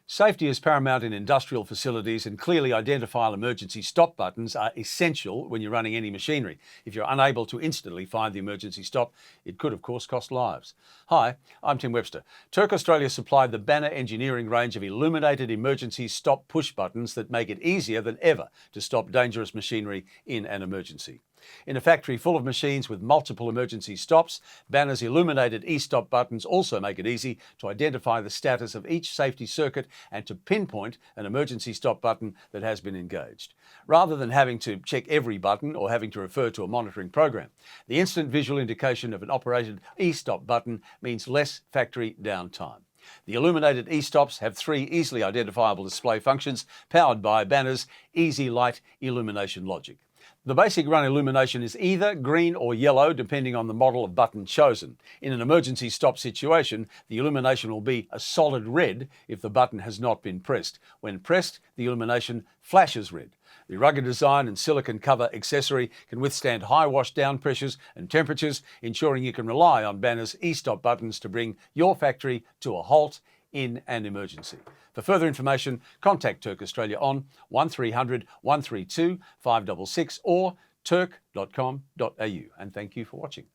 Safety is paramount in industrial facilities, and clearly identifiable emergency stop buttons are essential when you're running any machinery. If you're unable to instantly find the emergency stop, it could of course cost lives. Hi, I'm Tim Webster. Turck Australia supplied the Banner engineering range of illuminated emergency stop push buttons that make it easier than ever to stop dangerous machinery in an emergency. In a factory full of machines with multiple emergency stops, Banner's illuminated EStop buttons also make it easy to identify the status of each safety circuit and to pinpoint an emergency stop button that has been engaged. Rather than having to check every button or having to refer to a monitoring program, the instant visual indication of an operated EStop button means less factory downtime. The illuminated EStops have 3 easily identifiable display functions powered by Banner's Easy Light Illumination Logic. The basic run illumination is either green or yellow depending on the model of button chosen. In an emergency stop situation, the illumination will be a solid red if the button has not been pressed. When pressed, the illumination flashes red. The rugged design and silicon cover accessory can withstand high wash down pressures and temperatures, ensuring you can rely on Banner's EStop buttons to bring your factory to a halt in an emergency. For further information, contact Turck Australia on 1300 132 566 or turck.com.au. And thank you for watching.